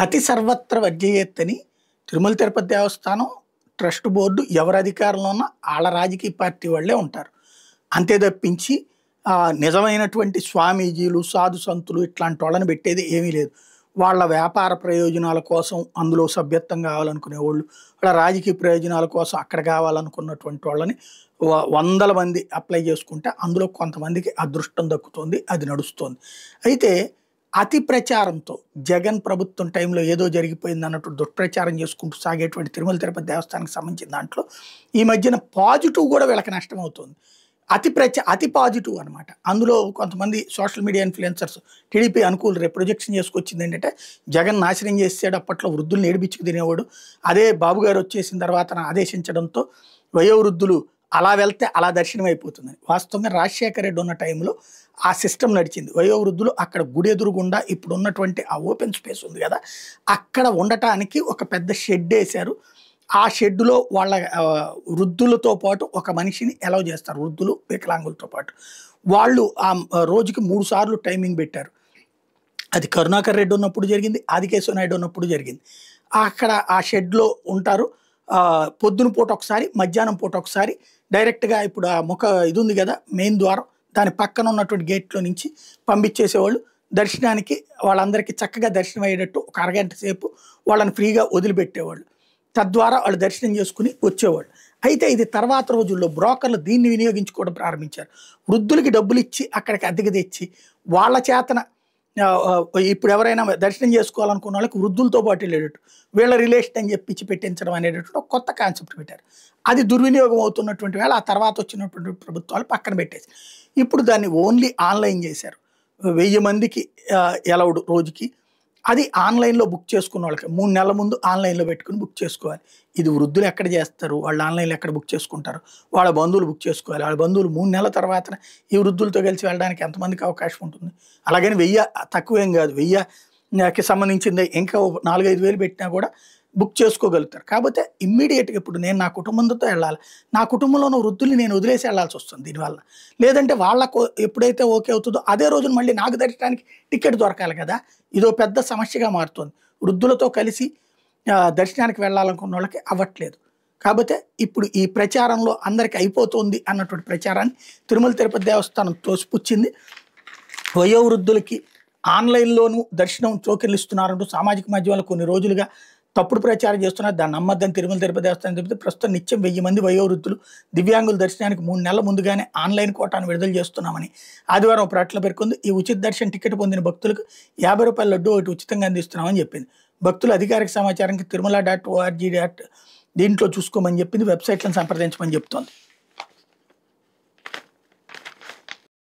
అతి సర్వత్ర వర్జయేత్తని తిరుమల తిరుపతి దేవస్థానం trust board ఎవరి అధికారంలో ఉన్నా ఆళ్ళ రాజకీయ పార్టీ వాళ్ళే ఉంటారు. అంతే తప్పించి నిజమైనటువంటి స్వామీజీలు, సాధు సంతులు ఇట్లాంటి వాళ్ళని పెట్టేది ఏమీ లేదు. వాళ్ళ వ్యాపార ప్రయోజనాల కోసం అందులో సభ్యత్వం కావాలనుకునేవాళ్ళు, వాళ్ళ రాజకీయ ప్రయోజనాల కోసం అక్కడ కావాలనుకున్నటువంటి వాళ్ళని వందల మంది అప్లై చేసుకుంటే అందులో కొంతమందికి అదృష్టం దక్కుతుంది, అది నడుస్తుంది. అయితే అతి ప్రచారంతో జగన్ ప్రభుత్వం టైంలో ఏదో జరిగిపోయింది అన్నట్టు దుష్ప్రచారం చేసుకుంటూ సాగేటువంటి తిరుమల తిరుపతి దేవస్థానానికి సంబంధించిన దాంట్లో ఈ మధ్యన పాజిటివ్ కూడా వీళ్ళకి నష్టం అవుతుంది. అతి పాజిటివ్ అనమాట. అందులో కొంతమంది సోషల్ మీడియా ఇన్ఫ్లుయెన్సర్స్ టీడీపీ అనుకూలు రేపు ప్రొజెక్షన్ చేసుకొచ్చింది ఏంటంటే, జగన్ నాశనం చేసాడు, అప్పట్లో వృద్ధులు ఏడిపించుకు తినేవాడు, అదే బాబు గారు వచ్చేసిన తర్వాత ఆదేశించడంతో వయోవృద్ధులు అలా వెళ్తే అలా దర్శనం అయిపోతుంది. వాస్తవంగా రాజశేఖర రెడ్డి ఉన్న టైంలో ఆ సిస్టమ్ నడిచింది. వయోవృద్ధులు అక్కడ గుడి ఎదురుగుండా ఇప్పుడు ఉన్నటువంటి ఆ ఓపెన్ స్పేస్ ఉంది కదా, అక్కడ ఉండటానికి ఒక పెద్ద షెడ్ వేశారు. ఆ షెడ్డులో వాళ్ళ వృద్ధులతో పాటు ఒక మనిషిని అలౌ చేస్తారు, వృద్ధులు వికలాంగులతో పాటు. వాళ్ళు ఆ రోజుకి 3 సార్లు టైమింగ్ పెట్టారు. అది కరుణాకర్ రెడ్డి ఉన్నప్పుడు జరిగింది, ఆదికేశవ నాయుడు ఉన్నప్పుడు జరిగింది. అక్కడ ఆ షెడ్లో ఉంటారు. పొద్దున పూట ఒకసారి, మధ్యాహ్నం పూట ఒకసారి డైరెక్ట్గా ఇప్పుడు ఆ ఇది ఉంది కదా మెయిన్ ద్వారం, దాని పక్కన ఉన్నటువంటి గేట్లో నుంచి పంపించేసేవాళ్ళు. దర్శనానికి వాళ్ళందరికీ చక్కగా దర్శనం అయ్యేటట్టు ఒక అరగంట సేపు వాళ్ళని ఫ్రీగా వదిలిపెట్టేవాళ్ళు. తద్వారా వాళ్ళు దర్శనం చేసుకుని వచ్చేవాళ్ళు. అయితే ఇది తర్వాత రోజుల్లో బ్రోకర్లు దీన్ని వినియోగించుకోవడం ప్రారంభించారు. వృద్ధులకి డబ్బులు ఇచ్చి అక్కడికి అద్దెకి తెచ్చి వాళ్ళ చేతన ఇప్పుడు ఎవరైనా దర్శనం చేసుకోవాలనుకున్న వాళ్ళకి వృద్ధులతో పాటు వెళ్ళేటట్టు వీళ్ళ రిలేషన్ అని చెప్పించి పెట్టించడం అనేటటువంటి కొత్త కాన్సెప్ట్ పెట్టారు. అది దుర్వినియోగం అవుతున్నటువంటి వేళ ఆ తర్వాత వచ్చినటువంటి ప్రభుత్వాలు పక్కన పెట్టేసి ఇప్పుడు దాన్ని ఓన్లీ ఆన్లైన్ చేశారు. 1000 మందికి అలౌడ్ రోజుకి. అది ఆన్లైన్లో బుక్ చేసుకున్న వాళ్ళకి 3 నెలల ముందు ఆన్లైన్లో పెట్టుకుని బుక్ చేసుకోవాలి. ఇది వృద్ధులు ఎక్కడ చేస్తారు, వాళ్ళు ఆన్లైన్లో ఎక్కడ బుక్ చేసుకుంటారు, వాళ్ళ బంధువులు బుక్ చేసుకోవాలి. వాళ్ళ బంధువులు 3 నెలల తర్వాత ఈ వృద్ధులతో కలిసి వెళ్ళడానికి ఎంతమందికి అవకాశం ఉంటుంది? అలాగని 1000 తక్కువేం కాదు, 1000కి సంబంధించింది ఇంకా 4-5 వేలు పెట్టినా కూడా బుక్ చేసుకోగలుగుతారు. కాకపోతే ఇమ్మీడియట్గా ఇప్పుడు నేను నా కుటుంబంతో వెళ్ళాలి, నా కుటుంబంలో ఉన్న వృద్ధుల్ని నేను వదిలేసి వెళ్ళాల్సి వస్తుంది దీనివల్ల. లేదంటే వాళ్ళకు ఎప్పుడైతే ఓకే అవుతుందో అదే రోజున మళ్ళీ నాకు దర్శనానికి టికెట్ దొరకాలి కదా, ఇదో పెద్ద సమస్యగా మారుతుంది. వృద్ధులతో కలిసి దర్శనానికి వెళ్ళాలనుకున్న వాళ్ళకి అవ్వట్లేదు. కాకపోతే ఇప్పుడు ఈ ప్రచారంలో అందరికీ అయిపోతుంది అన్నటువంటి ప్రచారాన్ని తిరుమల తిరుపతి దేవస్థానం తోసిపుచ్చింది. వయోవృద్ధులకి ఆన్లైన్లోనూ దర్శనం టోకెన్లు ఇస్తున్నారంటూ సామాజిక మాధ్యమాల్లో కొన్ని రోజులుగా తప్పుడు ప్రచారం చేస్తున్నారు. దాన్ని నమ్మద్దని తిరుమల తిరుపతి దేవస్థానం చెబితే ప్రస్తుతం నిత్యం 1000 మంది వయోవృద్ధులు దివ్యాంగుల దర్శనానికి 3 నెలల ముందుగానే ఆన్లైన్ కోటాను విడుదల చేస్తున్నామని ఆదివారం ప్రకటన పేర్కొంది. ఈ ఉచిత దర్శన టికెట్ పొందిన భక్తులకు ₹50 లడ్డు ఒకటి ఉచితంగా అందిస్తున్నామని చెప్పింది. భక్తులు అధికారిక సమాచారానికి తిరుమల.org దీంట్లో చూసుకోమని చెప్పింది. వెబ్సైట్లను సంప్రదించమని చెప్తోంది.